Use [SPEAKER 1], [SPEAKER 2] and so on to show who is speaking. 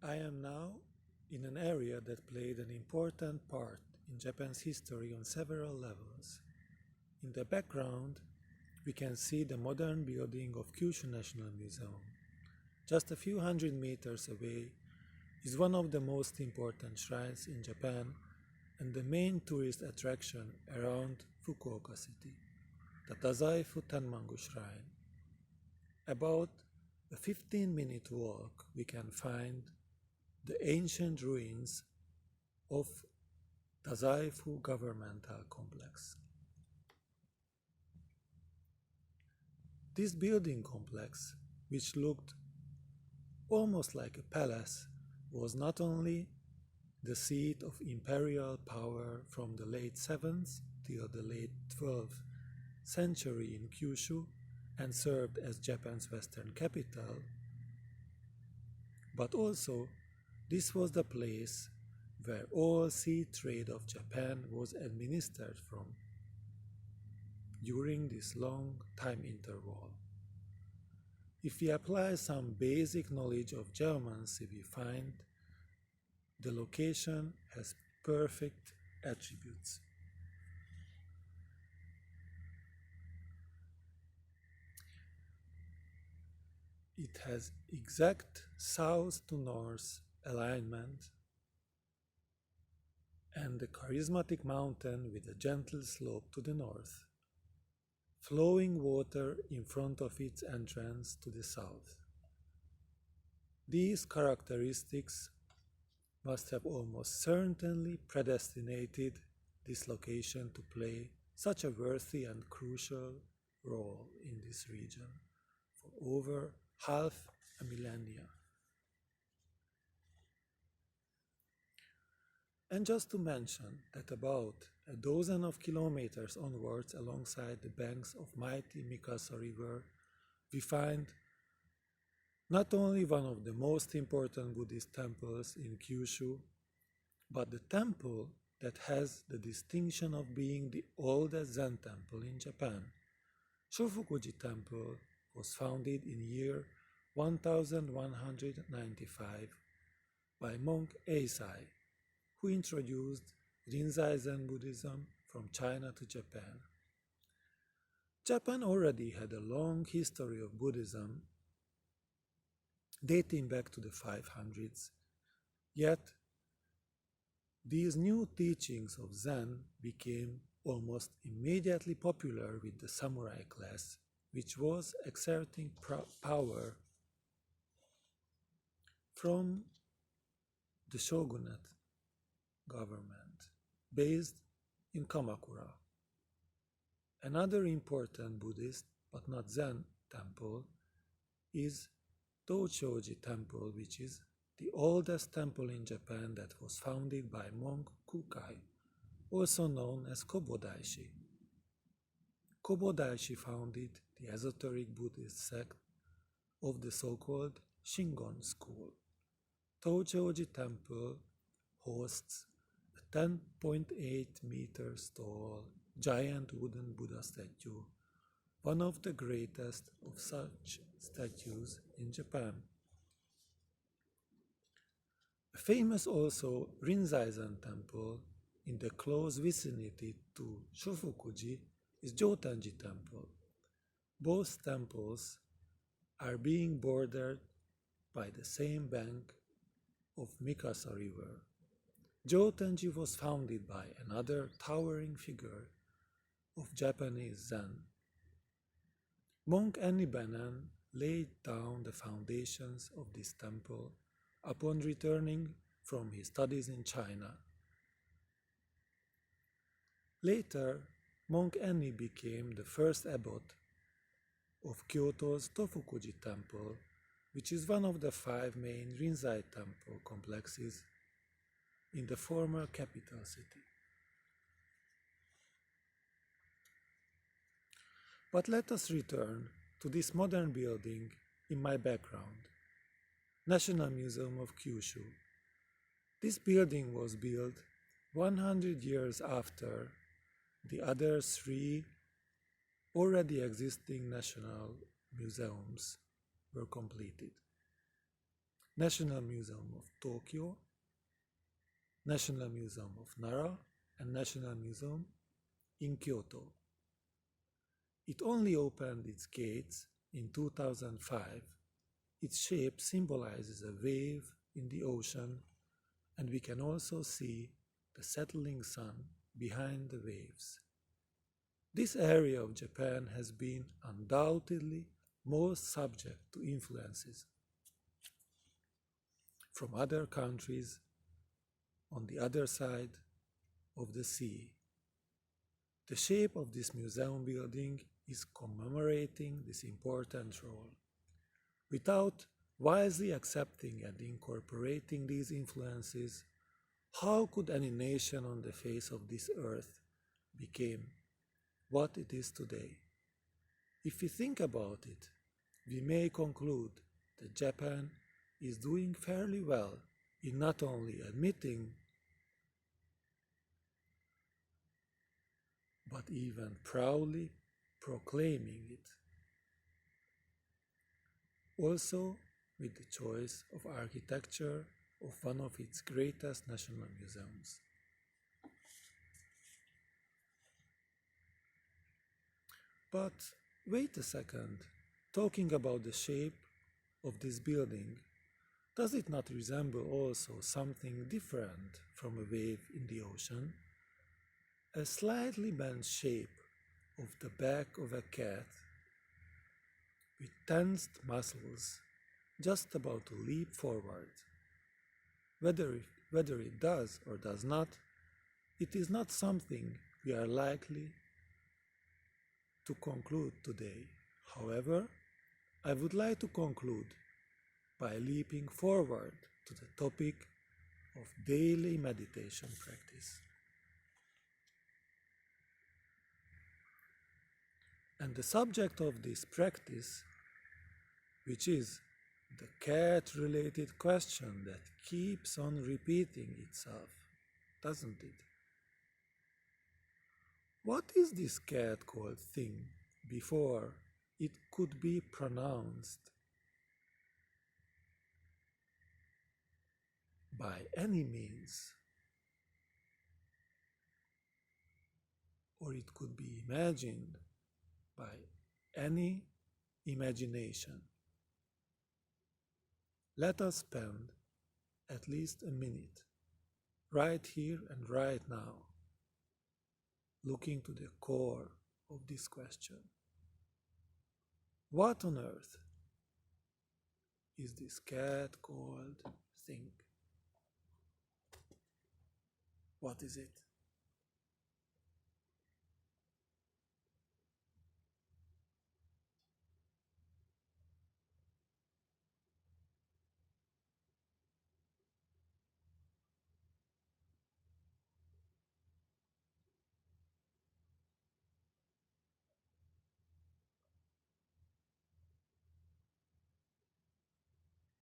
[SPEAKER 1] I am now in an area that played an important part in Japan's history on several levels. In the background, we can see the modern building of Kyushu National Museum. Just a few hundred meters away is one of the most important shrines in Japan and the main tourist attraction around Fukuoka city, the Dazaifu Tenmangu shrine. About a 15-minute walk we can find the ancient ruins of Tazaifu governmental complex. This building complex, which looked almost like a palace, was not only the seat of imperial power from the late 7th till the late 12th century in Kyushu and served as Japan's western capital, but also this was the place where all sea trade of Japan was administered from during this long time interval. If we apply some basic knowledge of geomancy, we find the location has perfect attributes. It has exact south to north alignment and a charismatic mountain with a gentle slope to the north, flowing water in front of its entrance to the south. These characteristics must have almost certainly predestinated this location to play such a worthy and crucial role in this region for over half a millennia. And just to mention that about a dozen of kilometers onwards alongside the banks of mighty Mikasa River, we find not only one of the most important Buddhist temples in Kyushu, but the temple that has the distinction of being the oldest Zen temple in Japan. Shofukuji Temple was founded in year 1195 by monk Eisai, who introduced Rinzai Zen Buddhism from China to Japan. Japan already had a long history of Buddhism dating back to the 500s, yet these new teachings of Zen became almost immediately popular with the samurai class, which was exerting power from the shogunate government based in Kamakura. Another important Buddhist but not Zen temple is Jotenji Temple, which is the oldest temple in Japan that was founded by monk Kukai, also known as Kobodaishi. Kobodaishi founded the esoteric Buddhist sect of the so-called Shingon school. Jotenji Temple hosts a 10.8 meters tall giant wooden Buddha statue, one of the greatest of such statues in Japan. A famous also Rinzai Zen temple in the close vicinity to Shofukuji is Jotenji Temple. Both temples are being bordered by the same bank of Mikasa River. Jotenji was founded by another towering figure of Japanese Zen. Monk Enibennen laid down the foundations of this temple upon returning from his studies in China. Later, Monk Eni became the first abbot of Kyoto's Shofukuji Temple, which is one of the 5 main Rinzai temple complexes in the former capital city. But let us return to this modern building in my background, National Museum of Kyushu. This building was built 100 years after the other 3 already existing national museums were completed. National Museum of Tokyo, National Museum of Nara, and National Museum in Kyoto. It only opened its gates in 2005. Its shape symbolizes a wave in the ocean, and we can also see the settling sun behind the waves. This area of Japan has been undoubtedly most subject to influences from other countries on the other side of the sea. The shape of this museum building is commemorating this important role. Without wisely accepting and incorporating these influences, how could any nation on the face of this earth become what it is today? If we think about it, we may conclude that Japan is doing fairly well in not only admitting but even proudly proclaiming it. Also, with the choice of architecture of one of its greatest national museums. But wait a second, talking about the shape of this building, does it not resemble also something different from a wave in the ocean? A slightly bent shape of the back of a cat with tensed muscles just about to leap forward. Whether it does or does not, it is not something we are likely to conclude today. However, I would like to conclude by leaping forward to the topic of daily meditation practice. And the subject of this practice, which is the cat-related question that keeps on repeating itself, doesn't it? What is this cat-called thing before it could be pronounced by any means? Or it could be imagined by any imagination. Let us spend at least a minute, right here and right now, looking to the core of this question. What on earth is this cat-called thing? What is it?